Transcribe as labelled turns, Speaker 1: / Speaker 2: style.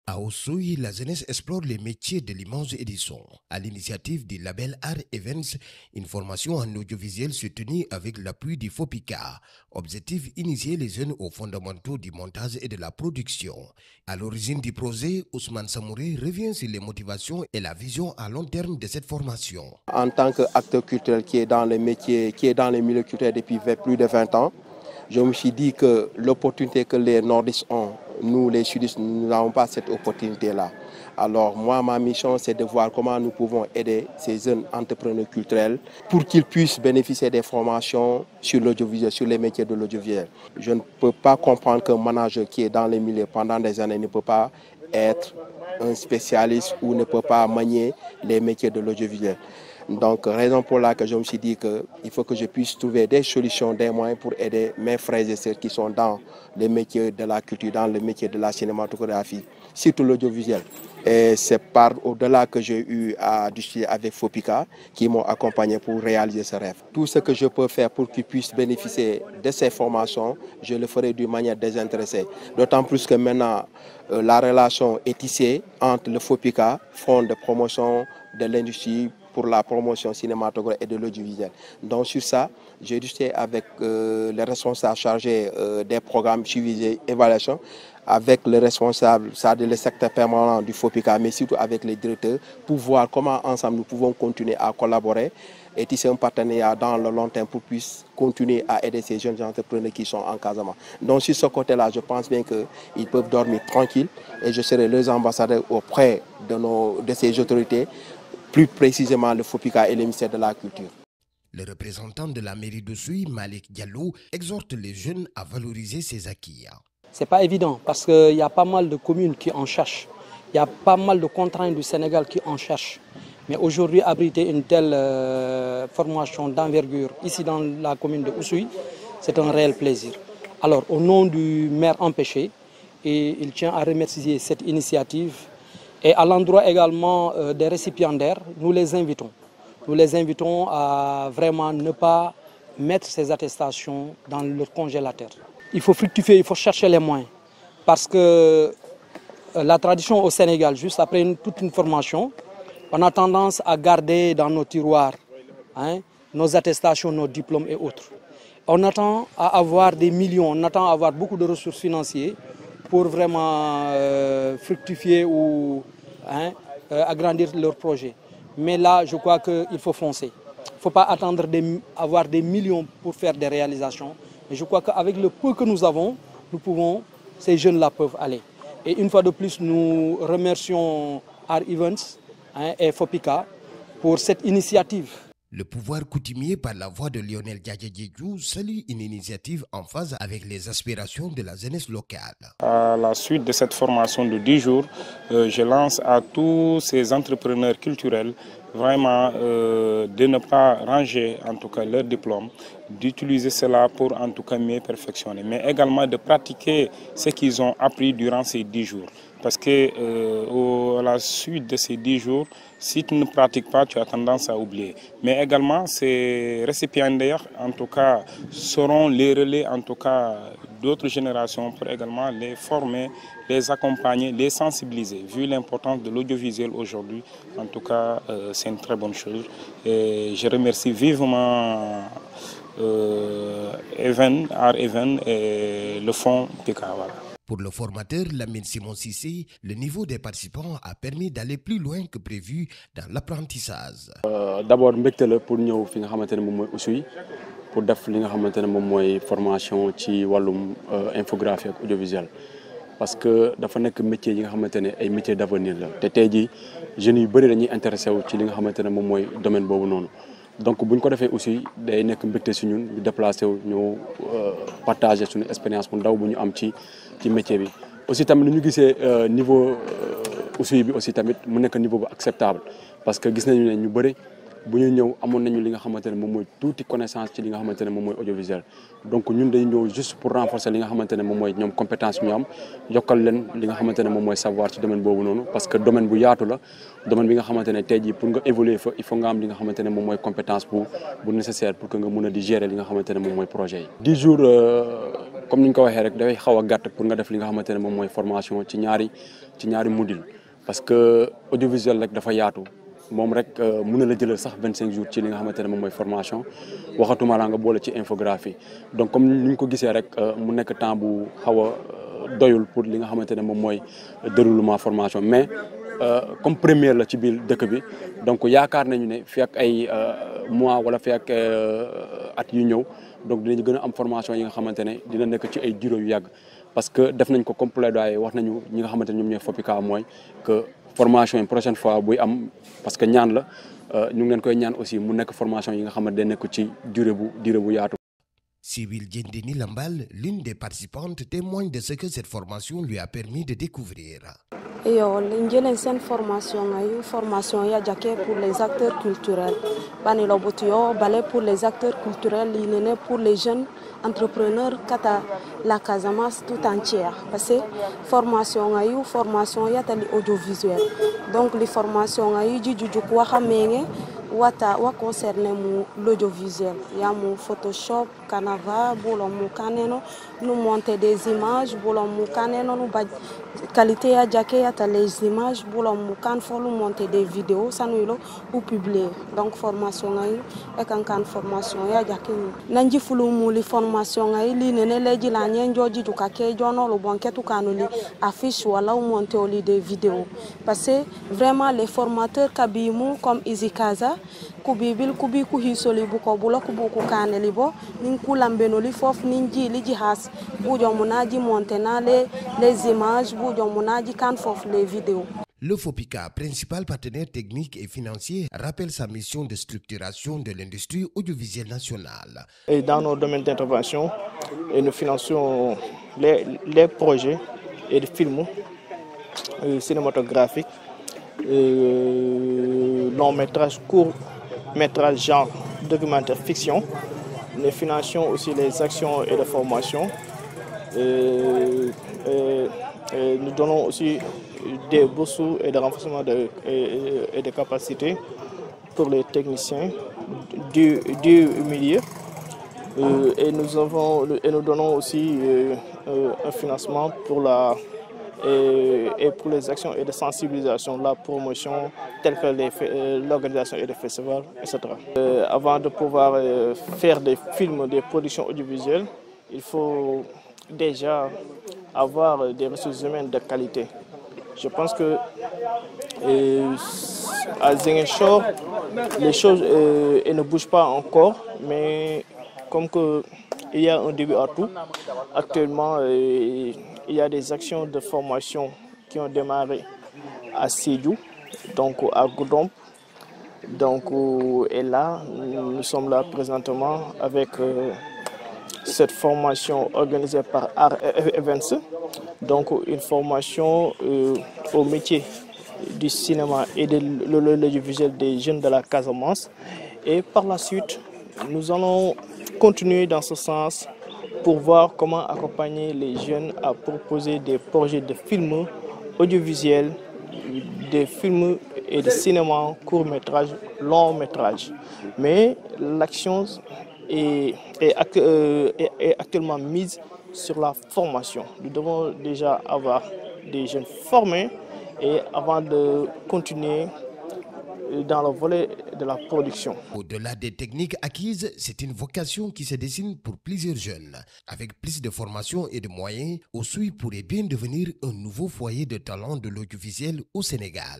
Speaker 1: À Oussouye, la jeunesse explore les métiers de l'immense Edison. À l'initiative du label Art Events, une formation en audiovisuel soutenue avec l'appui du FOPICA. Objectif, initier les jeunes aux fondamentaux du montage et de la production. À l'origine du projet, Ousmane Samouré revient sur les motivations et la vision à long terme de cette formation.
Speaker 2: En tant qu'acteur culturel qui est dans les métiers, qui est dans les milieux culturels depuis plus de 20 ans, je me suis dit que l'opportunité que les nordistes ont, nous les sudistes, nous n'avons pas cette opportunité-là. Alors moi, ma mission, c'est de voir comment nous pouvons aider ces jeunes entrepreneurs culturels pour qu'ils puissent bénéficier des formations sur l'audiovisuel, sur les métiers de l'audiovisuel. Je ne peux pas comprendre qu'un manager qui est dans les milieux pendant des années ne peut pas être un spécialiste ou ne peut pas manier les métiers de l'audiovisuel. Donc, raison pour laquelle je me suis dit qu'il faut que je puisse trouver des solutions, des moyens pour aider mes frères et sœurs qui sont dans les métiers de la culture, dans le métier de la cinématographie, surtout l'audiovisuel. Et c'est par au-delà que j'ai eu à discuter avec FOPICA qui m'ont accompagné pour réaliser ce rêve. Tout ce que je peux faire pour qu'ils puissent bénéficier de ces formations, je le ferai d'une manière désintéressée. D'autant plus que maintenant, la relation est tissée entre le FOPICA, Fonds de promotion de l'industrie pour la promotion cinématographique et de l'audiovisuel. Donc sur ça, j'ai discuté avec les responsables chargés des programmes suivis et évaluation, avec le responsable, c'est-à-dire le secteur permanent du FOPICA, mais surtout avec les directeurs, pour voir comment ensemble nous pouvons continuer à collaborer et tisser un partenariat dans le long terme pour puisse continuer à aider ces jeunes entrepreneurs qui sont en Casamance. Donc sur ce côté-là, je pense bien qu'ils peuvent dormir tranquilles et je serai leurs ambassadeurs auprès de ces autorités, plus précisément le FOPICA et le ministère de la Culture.
Speaker 1: Le représentant de la mairie d'Oussouye, Malik Diallo, exhorte les jeunes à valoriser ces acquis.
Speaker 3: Ce n'est pas évident parce qu'il y a pas mal de communes qui en cherchent. Il y a pas mal de contraintes du Sénégal qui en cherchent. Mais aujourd'hui, abriter une telle formation d'envergure ici dans la commune de Oussouye, c'est un réel plaisir. Alors, au nom du maire empêché, et il tient à remercier cette initiative. Et à l'endroit également des récipiendaires, nous les invitons. Nous les invitons à vraiment ne pas mettre ces attestations dans leur congélateur. Il faut fructifier, il faut chercher les moyens. Parce que la tradition au Sénégal, juste après toute une formation, on a tendance à garder dans nos tiroirs nos attestations, nos diplômes et autres. On attend à avoir des millions, on attend à avoir beaucoup de ressources financières pour vraiment fructifier ou agrandir leurs projets. Mais là, je crois qu'il faut foncer. Il ne faut pas attendre d'avoir des millions pour faire des réalisations. Mais je crois qu'avec le peu que nous avons, ces jeunes-là peuvent aller. Et une fois de plus, nous remercions Art Events et FOPICA pour cette initiative.
Speaker 1: Le pouvoir coutumier par la voix de Lionel Diadjedjedjou salue une initiative en phase avec les aspirations de la jeunesse locale.
Speaker 4: À la suite de cette formation de 10 jours, je lance à tous ces entrepreneurs culturels vraiment de ne pas ranger en tout cas leur diplôme, d'utiliser cela pour en tout cas mieux perfectionner, mais également de pratiquer ce qu'ils ont appris durant ces 10 jours. Parce que à la suite de ces 10 jours, si tu ne pratiques pas, tu as tendance à oublier. Mais également, ces récipiendaires, en tout cas, seront les relais, en tout cas, d'autres générations pour également les former, les accompagner, les sensibiliser. Vu l'importance de l'audiovisuel aujourd'hui, en tout cas, c'est une très bonne chose. Et je remercie vivement Art Even et le fonds PICA. Voilà.
Speaker 1: Pour le formateur Lamine Simon Cissé, le niveau des participants a permis d'aller plus loin que prévu dans l'apprentissage.
Speaker 5: D'abord, je suis pour nous fi nga xamantene mom moy Oussouye pour def li nga xamantene mom moy formation ci walum infographie ak audiovisuel parce que dafa nek métier yi nga xamantene ay métier d'avenir la té tay ji jeunes yu bari dañuy intéressé wu ci li nga xamantene mom moy domaine bobu noonu. Donc buñ ko défé aussi day nek mbégte ci ñun ñu déplacer wu ñu partager suñu expérience bu ndaw bu ñu am ci métier bi. Aussi tamit ñu gissé niveau Oussouye bi aussi tamit mu nek niveau bu acceptable parce que gis nañu né ñu bari bu ñu ñëw amoon nañu li nga xamantene mom moy touti connaissance ci li nga xamantene mom moy audiovisuel. Donc ñun dañu ñëw juste pour renforcer li nga xamantene mom moy ñom compétence ñu am yokal leen li nga xamantene mom moy savoir ci domaine bobu nonu parce que domaine bu yaatu la domaine bi nga xamantene tay ji pour nga évoluer fa il faut nga am li nga xamantene mom moy compétence bu nécessaire pour que nga mëna di gérer li nga xamantene mom moy projet yi. 10 jours comme niñ ko waxé rek dafay xawa gatt pour nga def li nga xamantene mom moy formation ci ñaari ci ñaari module parce que audiovisuel rek dafa yaatu moom rek mën na la jëlal sax 25 jours ci li nga xamante ne moom mooy formation waxatuma la nga boole ci infographie donc comme ni ñu ko gisee rek mu nekk temps bu xaw a doyul pour li nga xamante ne moom mooy déroulement formation mais comme première la ci biir dëkk bi donc yaakaar nañu ne fi ak ay mois wala fi ak at yu ñëw donc dinañu gën a am formation yi nga xamante ne dina nekk ci ay durée yu yàgg parce que def nañ ko comme plaidoyer wax nañu ñi nga xamante ne ñoom ñooy FOPICA mooy que formation yi prochaine fois buy am parce que ñaan la ñu ngi leen koy ñaan aussi mu nekk formation yi nga xamante ne nekk ci durée bu yaatu.
Speaker 1: Sibylle Diendeni Lambal, l'une des participantes, témoigne de ce que cette formation lui a permis de découvrir.
Speaker 6: Yo, cette formation ya jaké pour les acteurs culturels. Bani lobotio balé pour les acteurs culturels, l'inéné pour les jeunes entrepreneurs kata la Casamance tout entière. Parce que formation ya tali audiovisuel. Donc les formations ayu juju kwa xamenge wata wa concerne l'audiovisuel. Il y a mon Photoshop, Canva, boulon mon caneno, nous monter des images, boulon mon caneno, nous qualité à jaquet à les images, boulon mon can follow monter des vidéos, ça nous ou publier. Donc formation aïe et quand formation ya jaquet. Nanji fulu mouli formation aïe li nene leji la nyenjoji du kake jono le banquet ou kanoli affiche wala ou monter au lit des vidéos. Parce que vraiment les formateurs kabimou comme Izikaza kubibil kubi ku hisoli bu ko bulo ku bu ku kaneli bo nin ku lambenoli fof nin ji li jihas bu jomunaji montena les images bu jomunaji kan fof les vidéos.
Speaker 1: Le FOPICA, principal partenaire technique et financier, rappelle sa mission de structuration de l'industrie audiovisuelle nationale.
Speaker 7: Et dans nos domaines d'intervention, nous finançons les projets et les films cinématographiques, long métrage, court métrage, genre documentaire fiction. Nous finançons aussi les actions et les formations. Nous donnons aussi des bourses et des renforcements et des capacités pour les techniciens du milieu. Et nous donnons aussi un financement pour pour les actions et de sensibilisation, la promotion, telle que l'organisation et des festivals, etc. Avant de pouvoir faire des films, des productions audiovisuelles, il faut déjà avoir des ressources humaines de qualité. Je pense que à Ziguinchor, les choses ne bougent pas encore, mais comme il y a un début à tout, actuellement il y a des actions de formation qui ont démarré à Sédhiou, donc à Goudomp. Donc, et là, nous sommes là présentement avec cette formation organisée par Art Events, donc une formation au métier du cinéma et de l'audiovisuel des jeunes de la Casamance. Et par la suite, nous allons continuer dans ce sens pour voir comment accompagner les jeunes à proposer des projets de films audiovisuels, des films et de cinéma, court-métrage, long-métrage. Mais l'action est actuellement mise sur la formation. Nous devons déjà avoir des jeunes formés et avant de continuer dans le volet de la production.
Speaker 1: Au-delà des techniques acquises, c'est une vocation qui se dessine pour plusieurs jeunes. Avec plus de formation et de moyens, Oussouye pourrait bien devenir un nouveau foyer de talent de l'audiovisuel au Sénégal.